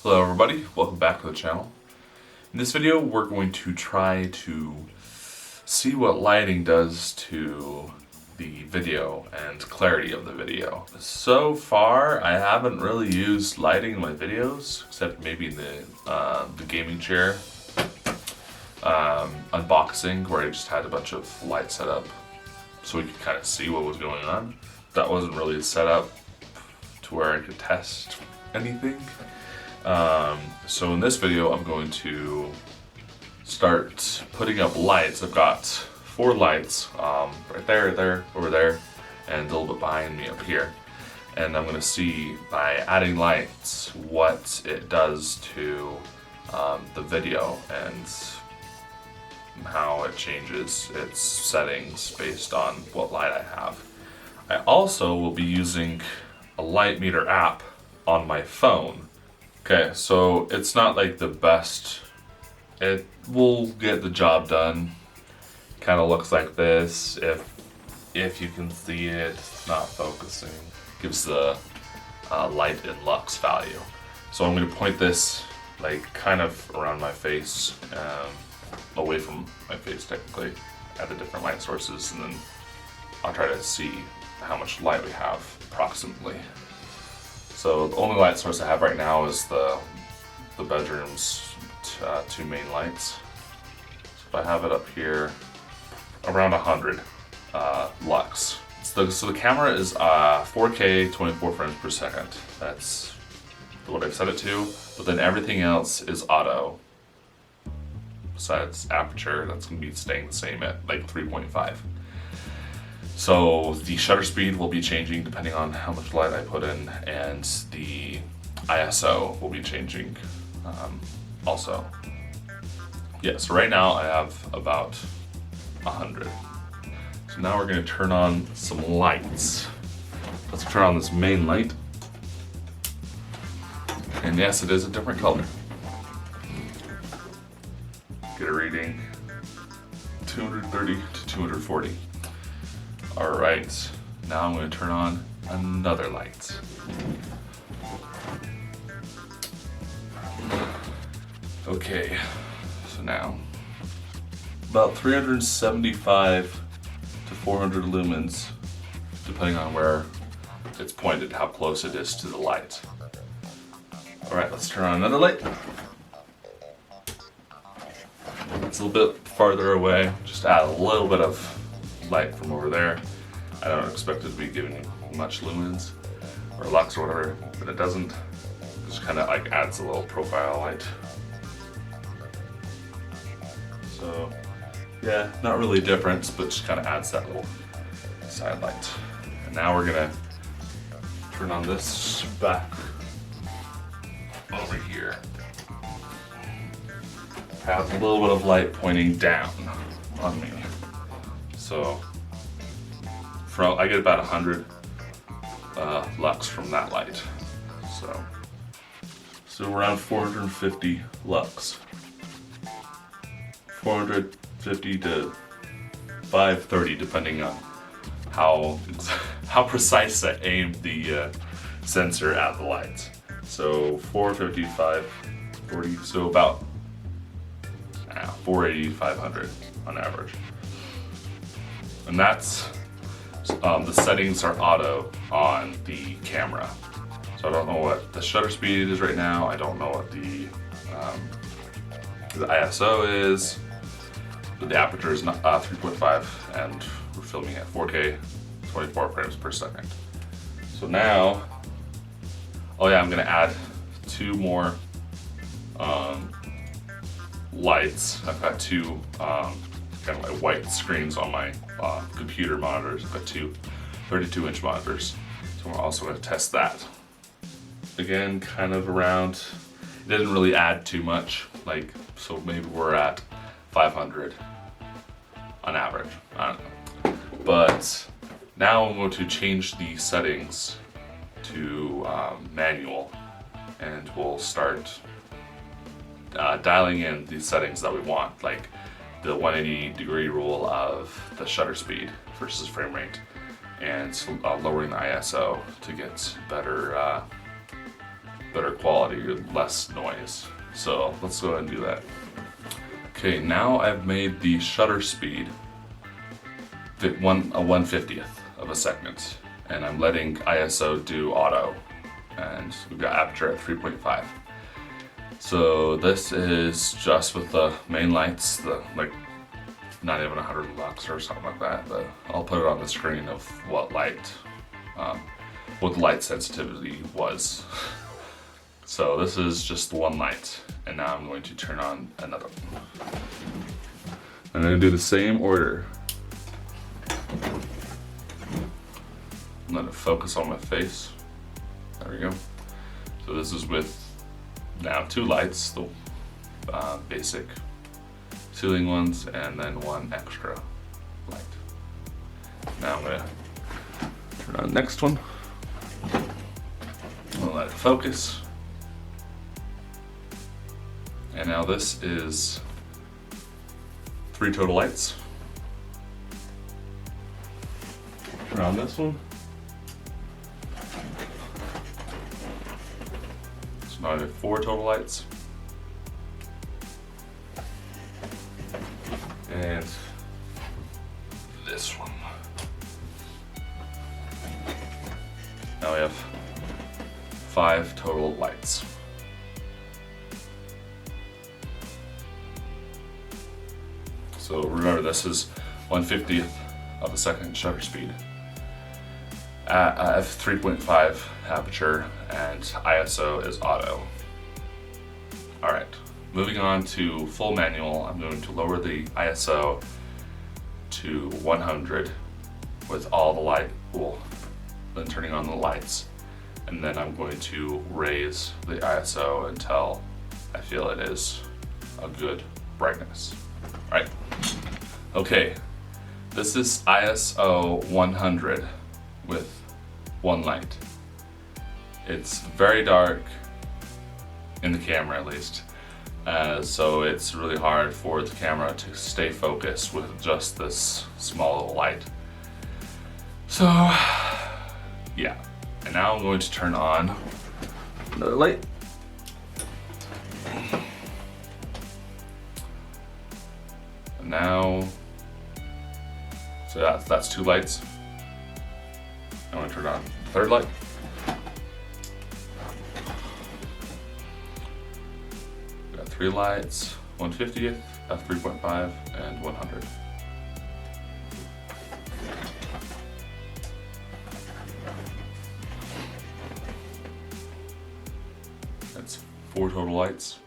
Hello everybody, welcome back to the channel. In this video we're going to try to see what lighting does to the video and clarity of the video. So far I haven't really used lighting in my videos except maybe in the gaming chair unboxing where I just had a bunch of lights set up so we could kind of see what was going on. That wasn't really set up to where I could test anything. So in this video I'm going to start putting up lights. I've got 4 lights right there, over there, and a little bit behind me up here. And I'm going to see by adding lights what it does to the video and how it changes its settings based on what light I have. I also will be using a light meter app on my phone. Okay, so it's not like the best. It will get the job done. Kind of looks like this. If you can see it, it's not focusing. Gives the light and lux value. So I'm going to point this like kind of around my face, away from my face technically, at the different light sources, and then I'll try to see how much light we have approximately. So the only light source I have right now is the bedroom's 2 main lights. So if I have it up here, around 100 lux. So the camera is 4K 24 frames per second. That's what I've set it to. But then everything else is auto. Besides aperture, that's going to be staying the same at like 3.5. So the shutter speed will be changing depending on how much light I put in, and the ISO will be changing also. Yeah, so right now I have about 100. So now we're going to turn on some lights. Let's turn on this main light. And yes, it is a different color. Get a reading 230 to 240. Alright, now I'm going to turn on another light. Okay, so now about 375 to 400 lumens, depending on where it's pointed, how close it is to the light. Alright, let's turn on another light. It's a little bit farther away, just add a little bit of light from over there. I don't expect it to be giving much lumens or lux or whatever, but it doesn't. It just kind of like adds a little profile light. So yeah, not really a difference, but just kind of adds that little side light. And now we're gonna turn on this back over here. Have a little bit of light pointing down on me. So I get about 100 lux from that light. So around 450 lux. 450 to 530 depending on how precise I aim the sensor at the light. So 450, 540, so about 480, 500 on average. And that's, the settings are auto on the camera. So I don't know what the shutter speed is right now. I don't know what the ISO is. But the aperture is 3.5 and we're filming at 4K 24 frames per second. So now, oh yeah, I'm gonna add 2 more lights. I've got 2 kind of like white screens on my computer monitors. I've got 2 32-inch monitors. So we're also going to test that. Again, kind of around, it didn't really add too much, like, so maybe we're at 500 on average. I don't know. But now I'm going to change the settings to manual, and we'll start dialing in the settings that we want, like the 180-degree rule of the shutter speed versus frame rate, and lowering the ISO to get better better quality, less noise. So let's go ahead and do that. Okay, now I've made the shutter speed a 1/50th of a second, and I'm letting ISO do auto, and we've got aperture at 3.5. So this is just with the main lights, like not even 100 lux or something like that, but I'll put it on the screen of what the light sensitivity was. So this is just one light, and now I'm going to turn on another one. I'm going to do the same order. Let it focus on my face. There we go. So this is with now 2 lights, the basic ceiling ones, and then 1 extra light. Now I'm going to turn on the next one. I'll let it focus. And now this is 3 total lights. Turn on this one. So now I have 4 total lights. And this one. Now we have 5 total lights. So remember, this is 1/50th of a second shutter speed at f3.5 aperture, and ISO is auto. All right, moving on to full manual. I'm going to lower the ISO to 100 with all the light, then turning on the lights, and then I'm going to raise the ISO until I feel it is a good brightness. All right. Okay, this is ISO 100 with 1 light. It's very dark in the camera, at least, so it's really hard for the camera to stay focused with just this small little light. So yeah, and now I'm going to turn on another light. And now, so that's 2 lights. I'm going to turn on the 3rd light. We got 3 lights, 1/50th, f3.5, and 100. That's 4 total lights.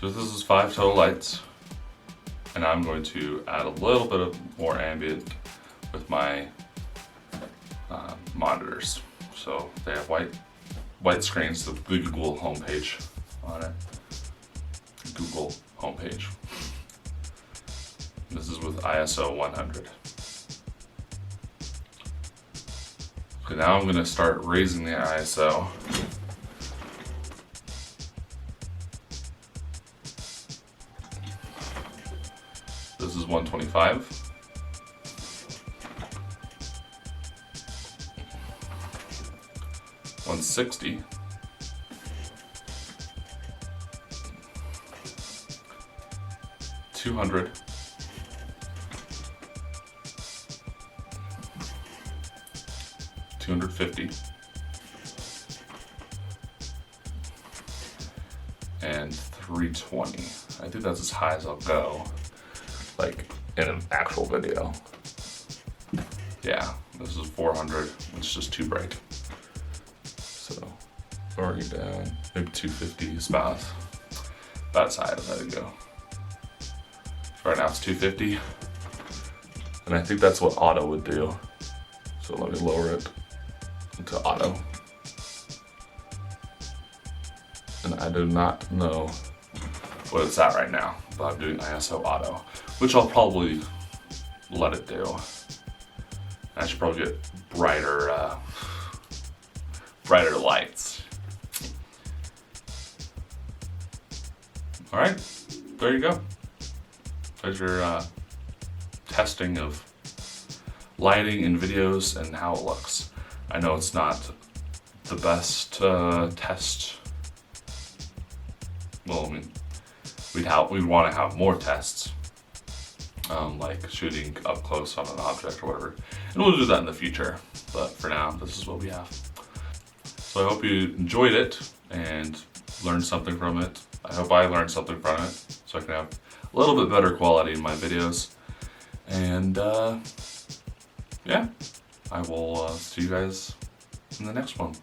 So this is 5 total lights, and I'm going to add a little bit of more ambient with my monitors. So they have white screens, the Google homepage on it. Google homepage. This is with ISO 100. Okay, now I'm going to start raising the ISO. This is 125. $160. $200. $250. And $320. I think that's as high as I'll go, like in an actual video. Yeah, this is 400. It's just too bright. So lowering it down, maybe 250 is about as high as I would go. So right now it's 250, and I think that's what auto would do. So let me lower it to auto. And I do not know what it's at right now, but I'm doing ISO auto, which I'll probably let it do. I should probably get brighter lights. All right, there you go. There's your testing of lighting in videos and how it looks. I know it's not the best test. Well, I mean, we'd want to have more tests, like shooting up close on an object or whatever. And we'll do that in the future. But for now, this is what we have. So I hope you enjoyed it and learned something from it. I hope I learned something from it, so I can have a little bit better quality in my videos. And yeah, I will see you guys in the next one.